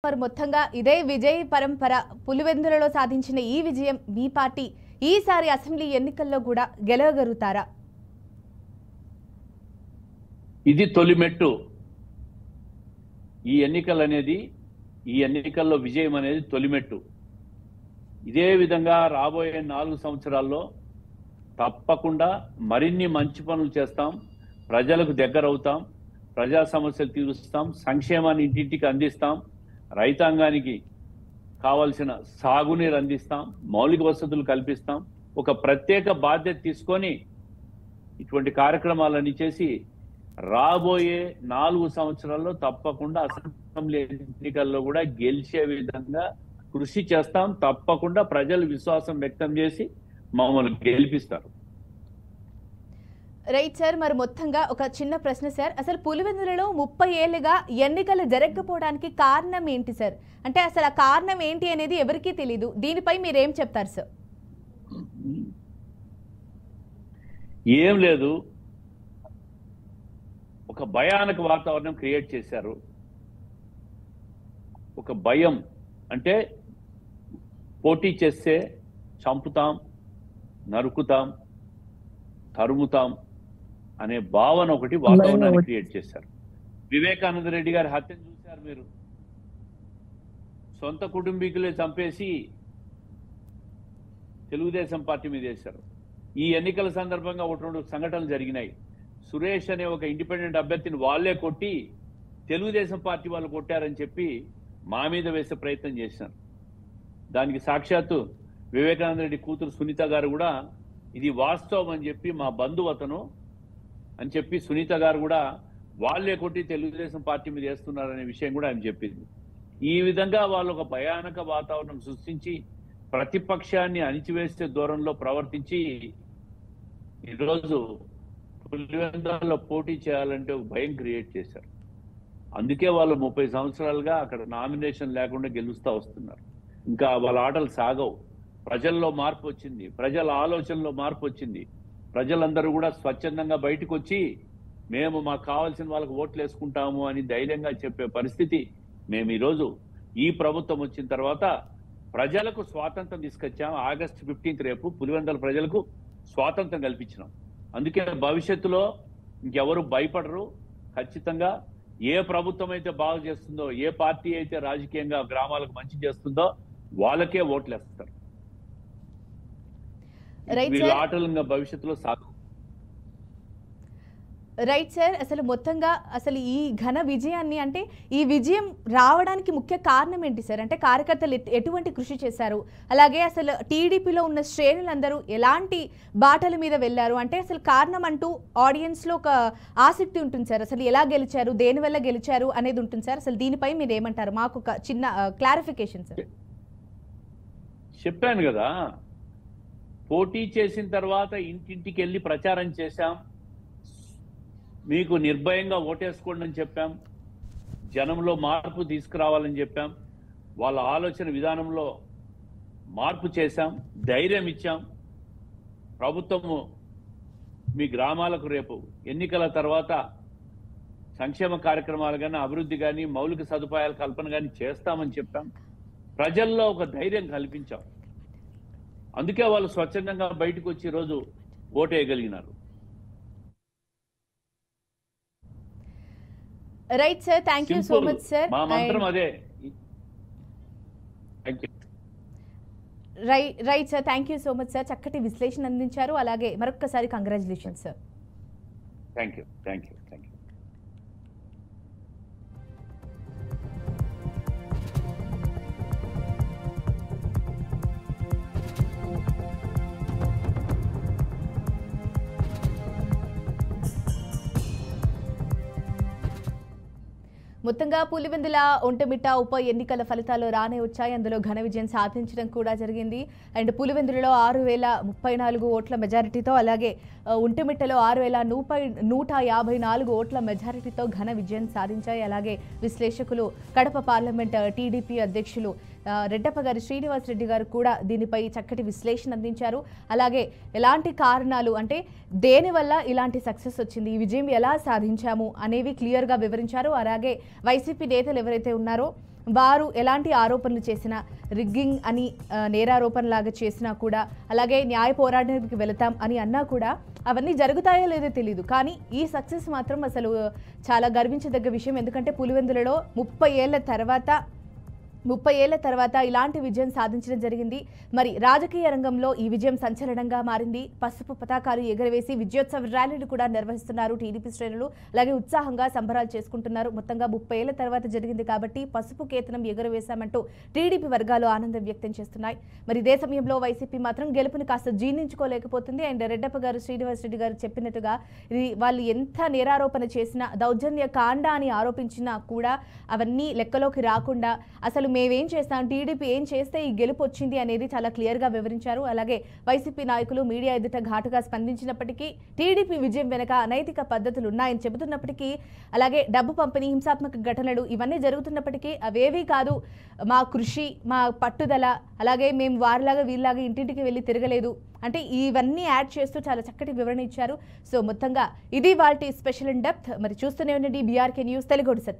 మరి మొత్తంగా ఇదే విజయ పరంపర పులివెందులలో సాధించిన ఈ విజయం మీ పార్టీ ఈసారి అసెంబ్లీ ఎన్నికల్లో కూడా గెలవగలుగుతారా? ఇది తొలి మెట్టు. ఈ ఎన్నికల్లో విజయం అనేది తొలి మెట్టు. ఇదే విధంగా రాబోయే 4 సంవత్సరాల్లో తప్పకుండా మరిన్ని మంచి పనులు చేస్తాం, ప్రజలకు దగ్గర అవుతాం, ప్రజా సమస్యలు తీరుస్తాం, సంక్షేమాన్ని ఇంటింటికి అందిస్తాం, రైతాంగానికి కావాల్సిన సాగునీరు అందిస్తాం, మౌలిక వసతులు కల్పిస్తాం. ఒక ప్రత్యేక బాధ్యత తీసుకొని ఇటువంటి కార్యక్రమాలన్నీ చేసి రాబోయే 4 సంవత్సరాల్లో తప్పకుండా అసెంబ్లీ ఎన్నికల్లో కూడా గెలిచే విధంగా కృషి చేస్తాం. తప్పకుండా ప్రజలు విశ్వాసం వ్యక్తం చేసి మమ్మల్ని గెలిపిస్తారు. రైట్ సార్, మరి మొత్తంగా ఒక చిన్న ప్రశ్న సార్, అసలు పులివెందులలో 30 ఏళ్లుగా ఎన్నికలు జరగకపోవడానికి కారణం ఏంటి సార్? అంటే అసలు ఆ కారణం ఏంటి అనేది ఎవరికీ తెలియదు. దీనిపై మీరేం చెప్తారు సార్? ఏం లేదు, ఒక భయానక వాతావరణం క్రియేట్ చేశారు. ఒక భయం అంటే పోటీ చేస్తే చంపుతాం, నరుకుతాం, తరుముతాం అనే భావన ఒకటి వాతావరణాన్ని క్రియేట్ చేశారు. వివేకానంద రెడ్డి గారి హత్యను చూశారు మీరు. సొంత కుటుంబీకులే చంపేసి తెలుగుదేశం పార్టీ మీద వేశారు. ఈ ఎన్నికల సందర్భంగా 1-2 సంఘటనలు జరిగినాయి. సురేష్ అనే ఒక ఇండిపెండెంట్ అభ్యర్థిని వాళ్లే కొట్టి తెలుగుదేశం పార్టీ వాళ్ళు కొట్టారని చెప్పి మా మీద వేసే ప్రయత్నం చేశారు. దానికి సాక్షాత్తు వివేకానంద రెడ్డి కూతురు సునీత గారు కూడా ఇది వాస్తవం అని చెప్పి, మా బంధువతను అని చెప్పి సునీత గారు కూడా వాళ్లే కొట్టి తెలుగుదేశం పార్టీ మీద వేస్తున్నారనే విషయం కూడా ఆయన చెప్పింది. ఈ విధంగా వాళ్ళు ఒక భయానక వాతావరణం సృష్టించి ప్రతిపక్షాన్ని అణిచివేసే దూరంలో ప్రవర్తించి ఈరోజు పులివెందులలో పోటీ చేయాలంటే ఒక భయం క్రియేట్ చేశారు. అందుకే వాళ్ళు 30 సంవత్సరాలుగా అక్కడ నామినేషన్ లేకుండా గెలుస్తూ వస్తున్నారు. ఇంకా వాళ్ళ ఆటలు సాగవు. ప్రజల్లో మార్పు వచ్చింది, ప్రజల ఆలోచనలో మార్పు వచ్చింది. ప్రజలందరూ కూడా స్వచ్ఛందంగా బయటకు వచ్చి మేము మాకు కావాల్సిన వాళ్ళకి ఓట్లు వేసుకుంటాము అని ధైర్యంగా చెప్పే పరిస్థితి మేము ఈరోజు ఈ ప్రభుత్వం వచ్చిన తర్వాత ప్రజలకు స్వాతంత్రం తీసుకొచ్చాం. ఆగస్టు 15 రేపు పులివెందుల ప్రజలకు స్వాతంత్రం కల్పించినాం. అందుకే భవిష్యత్తులో ఇంకెవరు భయపడరు. ఖచ్చితంగా ఏ ప్రభుత్వం అయితే బాగు చేస్తుందో, ఏ పార్టీ అయితే రాజకీయంగా గ్రామాలకు మంచి చేస్తుందో వాళ్ళకే ఓట్లు వేస్తారు. వీళ్ళ ఆటలు భవిష్యత్తులో సాగు. రైట్ సార్, అసలు మొత్తంగా అసలు ఈ ఘన విజయాన్ని, అంటే ఈ విజయం రావడానికి ముఖ్య కారణం ఏంటి సార్? అంటే కార్యకర్తలు ఎటువంటి కృషి చేశారు, అలాగే అసలు టీడీపీలో ఉన్న శ్రేణులందరూ ఎలాంటి బాటల మీద వెళ్ళారు? అంటే అసలు కారణం అంటూ ఆడియన్స్లో ఒక ఆసక్తి ఉంటుంది సార్. అసలు ఎలా గెలిచారు, దేనివల్ల గెలిచారు అనేది ఉంటుంది సార్. అసలు దీనిపై మీరు ఏమంటారు? మాకు ఒక చిన్న క్లారిఫికేషన్ సార్. చెప్పాను కదా, పోటీ చేసిన తర్వాత ఇంటింటికి వెళ్ళి ప్రచారం చేశాం, మీకు నిర్భయంగా ఓటేసుకోండి అని చెప్పాం, జనంలో మార్పు తీసుకురావాలని చెప్పాం, వాళ్ళ ఆలోచన విధానంలో మార్పు చేశాం, ధైర్యం ఇచ్చాం. ప్రభుత్వము మీ గ్రామాలకు రేపు ఎన్నికల తర్వాత సంక్షేమ కార్యక్రమాలు కానీ, అభివృద్ధి కానీ, మౌలిక సదుపాయాల కల్పన కానీ చేస్తామని చెప్పాం. ప్రజల్లో ఒక ధైర్యం కల్పించాం. అందుకే వాళ్ళు స్వచ్ఛందంగా బయటకు వచ్చి ఈరోజు ఓటేయగలిగినారు. Right sir, thank you so much sir. మా మంత్రం అదే. Right sir, thank you so much sir. చక్కటి విశ్లేషణ అందించారు. అలాగే మరొక్కసారి congratulations sir. Thank you, thank you, thank you. మొత్తంగా పులివెందుల ఒంటమిట్ట ఉప ఎన్నికల ఫలితాలు రానే వచ్చాయి. అందులో ఘన విజయం సాధించడం కూడా జరిగింది. అండ్ పులివెందులలో 6034 ఓట్ల మెజారిటీతో, అలాగే ఒంటమిట్టలో 6154 ఓట్ల మెజారిటీతో ఘన విజయం సాధించాయి. అలాగే విశ్లేషకులు కడప పార్లమెంట్ టీడీపీ అధ్యక్షులు రెడ్డప్పగారి శ్రీనివాస్ రెడ్డి గారు కూడా దీనిపై చక్కటి విశ్లేషణ అందించారు. అలాగే ఎలాంటి కారణాలు, అంటే దేనివల్ల ఇలాంటి సక్సెస్ వచ్చింది, ఈ విజయం ఎలా సాధించాము అనేవి క్లియర్గా వివరించారు. అలాగే వైసీపీ నేతలు ఎవరైతే ఉన్నారో వారు ఎలాంటి ఆరోపణలు చేసినా రిగ్గింగ్ అని నేరారోపణలాగా చేసినా కూడా, అలాగే న్యాయ పోరాటానికి వెళతాం అని అన్నా కూడా అవన్నీ జరుగుతాయో లేదో తెలియదు. కానీ ఈ సక్సెస్ మాత్రం అసలు చాలా గర్వించదగ్గ విషయం. ఎందుకంటే పులివెందులలో 30 ఏళ్ల తర్వాత ఇలాంటి విజయం సాధించడం జరిగింది. మరి రాజకీయ రంగంలో ఈ విజయం సంచలనంగా మారింది. పసుపు పతాకాలు ఎగరవేసి విజయోత్సవ ర్యాలీలు కూడా నిర్వహిస్తున్నారు టీడీపీ శ్రేణులు. అలాగే ఉత్సాహంగా సంబరాలు చేసుకుంటున్నారు. మొత్తంగా 30 ఏళ్ల తర్వాత జరిగింది కాబట్టి పసుపు కేతనం ఎగరవేశామంటూ టీడీపీ వర్గాలు ఆనందం వ్యక్తం చేస్తున్నాయి. మరి ఇదే సమయంలో వైసీపీ మాత్రం గెలుపుని కాస్త జీర్ణించుకోలేకపోతుంది. అండ్ రెడ్డప్ప గారు, శ్రీనివాస్ రెడ్డి గారు చెప్పినట్టుగా ఇది వాళ్ళు ఎంత నేరారోపణ చేసినా, దౌర్జన్య కాండ అని ఆరోపించినా కూడా అవన్నీ లెక్కలోకి రాకుండా అసలు మేమేం చేస్తాం, టీడీపీ ఏం చేస్తే ఈ గెలుపు వచ్చింది అనేది చాలా క్లియర్గా వివరించారు. అలాగే వైసీపీ నాయకులు మీడియా ఎదుట ఘాటుగా స్పందించినప్పటికీ, టీడీపీ విజయం వెనక అనైతిక పద్ధతులు ఉన్నాయని చెబుతున్నప్పటికీ, అలాగే డబ్బు పంపిణీ, హింసాత్మక ఘటనలు ఇవన్నీ జరుగుతున్నప్పటికీ అవేవీ కాదు, మా కృషి, మా పట్టుదల, అలాగే మేము వారిలాగా వీళ్ళలాగా ఇంటింటికి వెళ్ళి తిరగలేదు అంటే ఇవన్నీ యాడ్ చేస్తూ చాలా చక్కటి వివరణ ఇచ్చారు. సో మొత్తంగా ఇది వాటి స్పెషల్ ఇన్ డెప్త్. మరి చూస్తూనే ఉండండి BRK న్యూస్ తెలుగు.